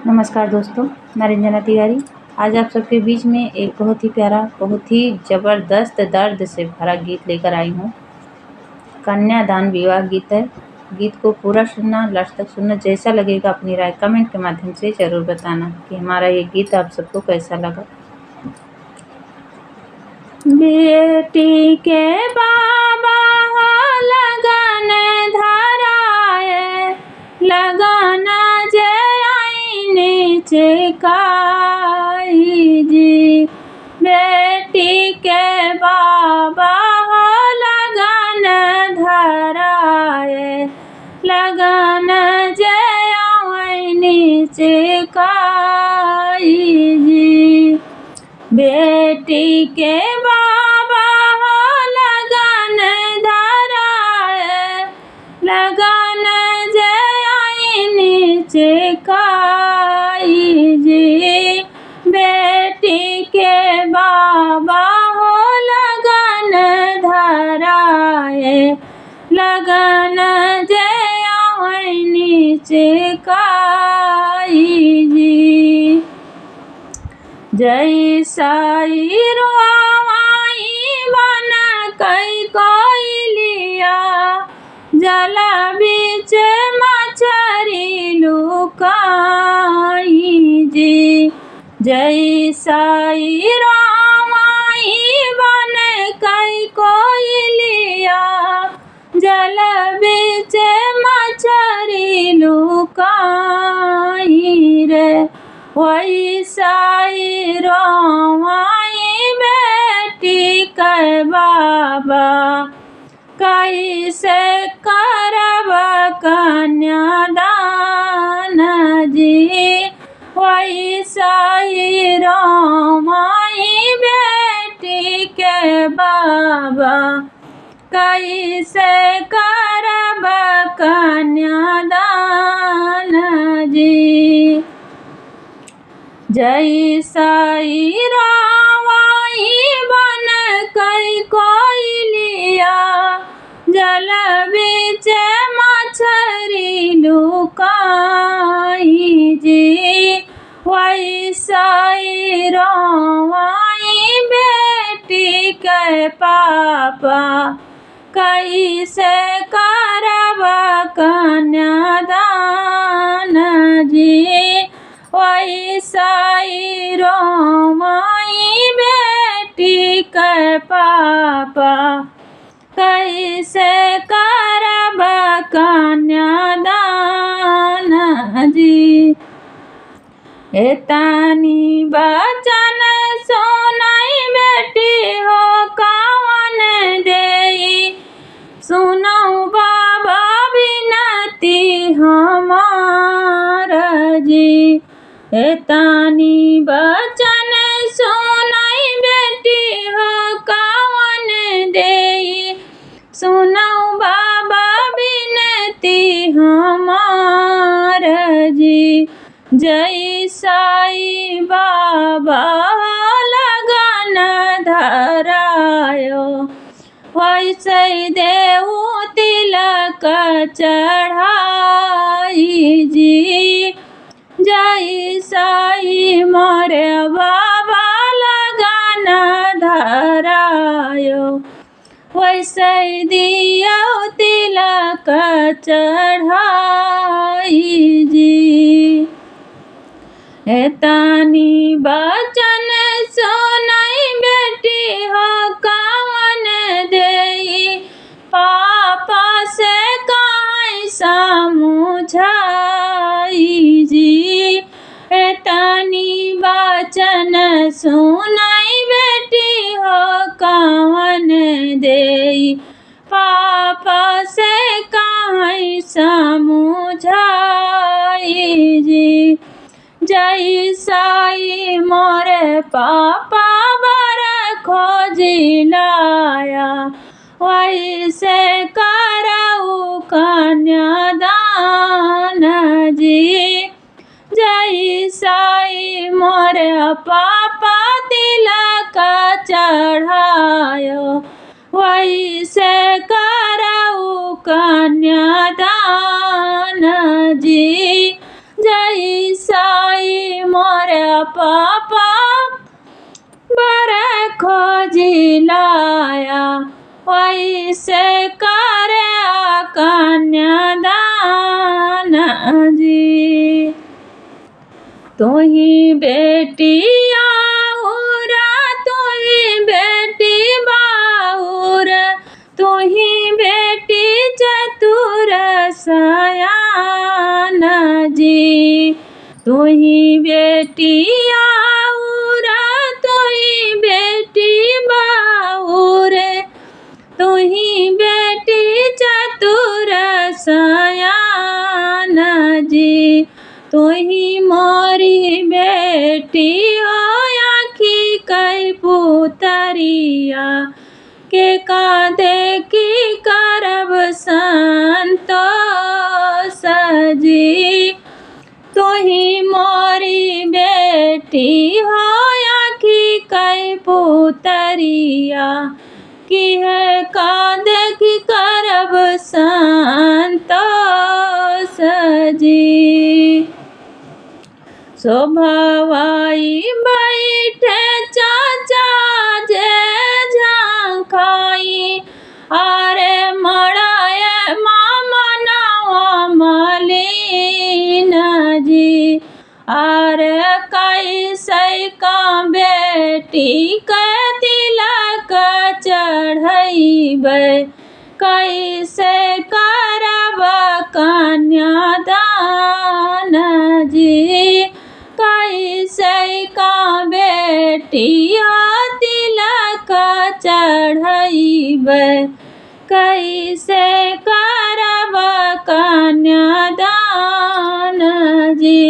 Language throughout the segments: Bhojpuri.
नमस्कार दोस्तों, मैं रंजना तिवारी। आज आप सबके बीच में एक बहुत ही प्यारा, बहुत ही ज़बरदस्त दर्द से भरा गीत लेकर आई हूँ। कन्यादान विवाह गीत है। गीत को पूरा सुनना, लास्ट तक सुनना। जैसा लगेगा अपनी राय कमेंट के माध्यम से ज़रूर बताना कि हमारा ये गीत आप सबको कैसा लगा। बेटी के बाबा लगन धराए, लगन जे चिकाई जी। बेटी के बाबा लगन धराए, लगन जे चिकाई जी। बेटी के बाबा लगन धराए, लगन जे चिकाई जी। बेटी के बाबा लगन धराए, लगन जे चिकाई जी। जैसा रोवाई बन कई कोयलिया, जल बीच मछरी लुकाई जी। जैसा रोवाई बन कई कोयलिया, जल बीच मछरी लुकाई रे। वैसा रोवाई बेटी के बाबा, कैसे करब कन्यादान जी। वैसा रोवाई बेटी के बाबा, कैसे करब कन्यादान जी। जैसा रोवाई बन कई कोयलिया, जल बीच मछरी लुकाई जी। वैसा रोवाई बेटी के पापा, कैसे करब कन्यादान जी। वैसा रोवाई बेटी के पापा, कैसे करब कन्यादान जी। एतनी बचन सुनाई बेटी हो कवन देई, सुनऊ बाबा बिनती हमार जी। एतनी बचन सुनाई बेटी हो कवन देई, सुनऊ बाबा बिनती हमार जी। जैसा बाबा लगन धरायो, वैसे देऊ तिलक चढ़ाई जी। जैसा मोरे बाबा लगन धरायो, वैसे दियो तिलक चढ़ाई जी। एतनी बचन सुनाई बेटी हो कवन देई, पापा से कहीं समझाई जी। एतनी बचन सुनाई बेटी हो कवन देई, पापा से कहीं समझाई जी। जैसा मोरे पापा बर खोजी लाया, वैसे करऊ कन्यादान जी। जैसा मोरे पापा तिलक चढ़ायो, वैसे करऊ कन्यादान जी। जैसा पापा बर खोजी लाया, वैसे करे कन्यादान जी। तू ही बेटी आऊरा, तू ही बेटी बाऊर, तू ही बेटी चतुर सयान जी। तू ही बेटी आऊरा, तू ही बेटी बाऊर, तू ही बेटी चतुर सयान जी। तू ही मोरी बेटी हो आखी कई पुतरिया, के कांधे की करब संतोष जी। तू ही मोरी बेटी हो आखी कई पुतरिया, की है कांधे की करब संतोष जी। शोभावाई बैठे चाचा जे झांखाई, आरे मड़ाए मामा नवा मलिन जी। आरे कैसे का बेटी के तिलक चढ़ैबै, कैसे करब कन्यादान जी। कैसे का बेटिया तिलक चढ़ैबै, कैसे करब कन्यादान जी।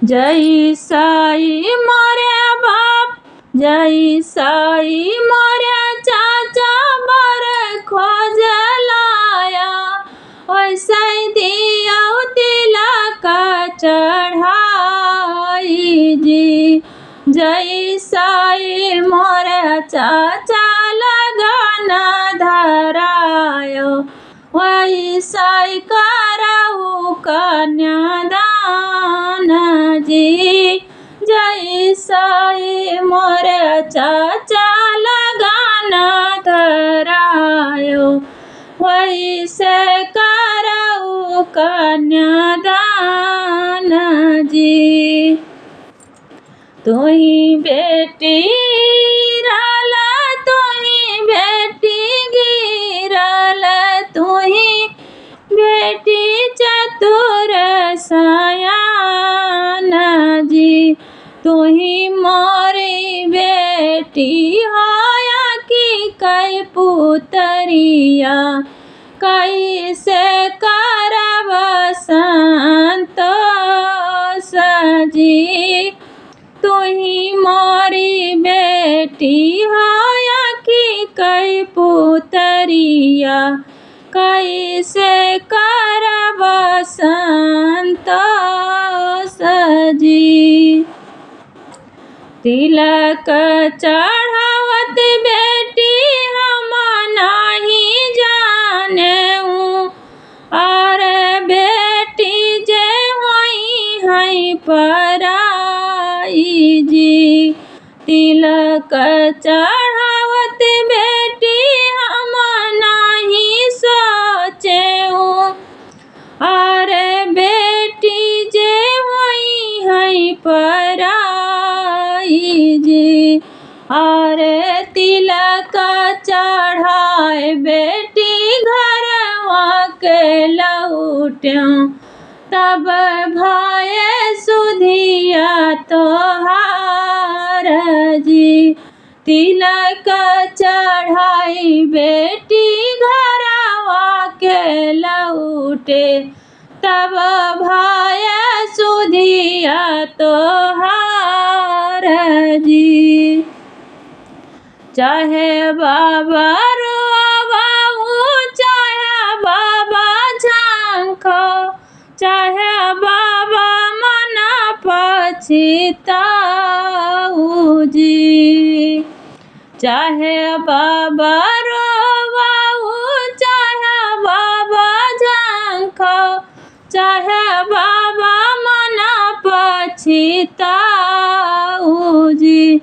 जैसाई मोरे बाप, जैसाई मोरे चाचा बर खोज लाया, वैसे दिया तिलक चढ़ाई जी। जैसाई मोरे चाचा लगन धरायो, वैसे करऊ कन्यादान जी। जैसाई मोरे चाचा लगन धरायो, वैसे करऊ कन्यादान जी। तू ही बेटी रल, तू ही बेटी गिरल, तू ही बेटी चतुर सयान जी। तू ही मोरी बेटी हो आखी कई पुतरिया, कैसे करब संतोष जी। तू ही मोरी बेटी हो आखी कई पुतरिया, कैसे करब संतोष जी। तिलक चढ़ावत बेटी हम नहीं जानेऊ, और बेटी जे होई है पराई जी। तिलक चढ़ावत बेटी हम नहीं सोचेऊ, और बेटी जे होई है पराई जी। और तिलक चढ़ाए बेटी घरवा के लौट्यों, तब भाई सुधिया तोहार जी। तिलक चढ़ाई बेटी घरवा के लौटे, तब भाई सुधिया तोहार जी। चाहे बाबा रोवाऊ, चाहे बाबा झांको, चाहे बाबा मना पछताऊ जी। चाहे बाबा रोवाऊ, चाहे बाबा झांको, चाहे बाबा मना ताऊ जी।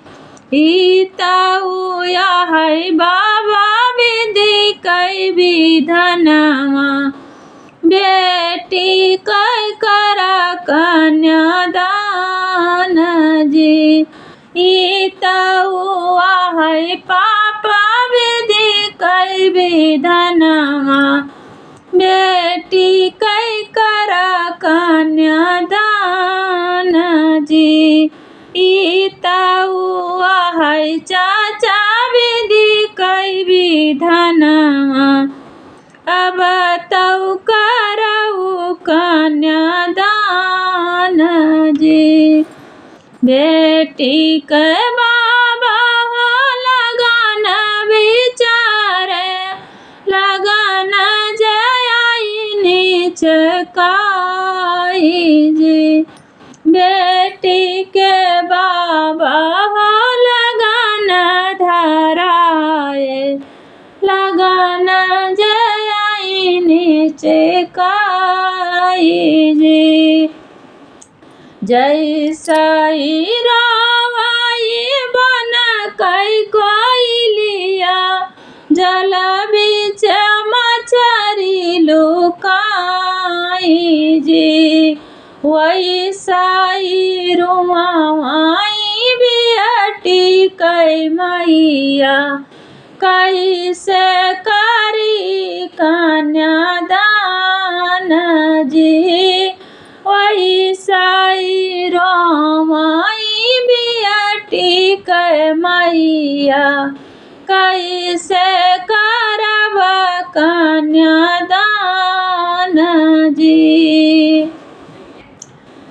ताऊ या है बाबा विधि कई विधनवा, बेटी कई करा कन्यादान जी। ताऊ है पापा विधि कई विधनवा, बेटी कई करा कन्यादान जी। ताऊ है चाचा विधि कई विधनवा, अब तऊ करऊ कन्यादान जी। बेटी के बाबा हो लगन विचारे, लगन जय नीच काई जी। बेटी के बाबा हो लगन धराए, लगन जय नीच काई जी। जैसाई रावाई बन कई कोयलिया, जल बीच मछरी लुकाई जी। वैसाई रुआई बेटी कई मैया, कैसे करी कन्यादान जी। वैसाई रोमाई बेटी कई मैया, कैसे करब कन्यादान जी।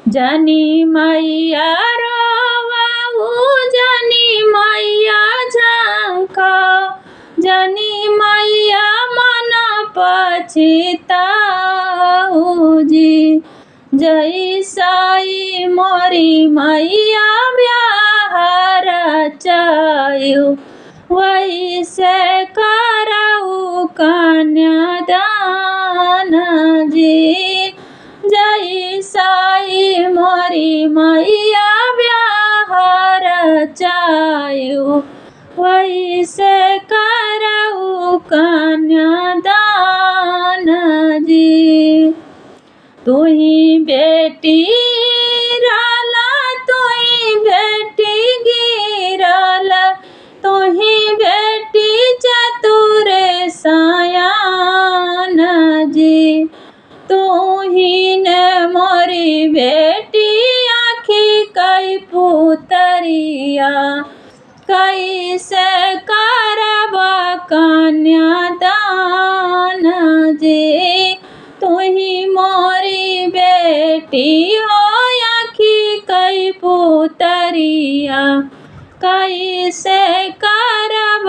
जनी मैया रोवाऊ, जनी मैया झंखाओ, जनी मैया मन पछिताऊ जी। जैसाई मोरी मैया ब्याह रचायु, वैसे करऊ कन्यादान जी। जैसाई मोरी मैया ब्याह रचायु, वैसे करऊ कन्यादान जी। तुही बेटी राला, तुही बेटी गिरल, तुही बेटी चतुर सयान जी। तुही ने मोरी बेटी आँखी कई पुतरिया, कैसे करब कन्यादान जी। तुही मोरी बेटी हो आँखी कई पुतरिया, कैसे करब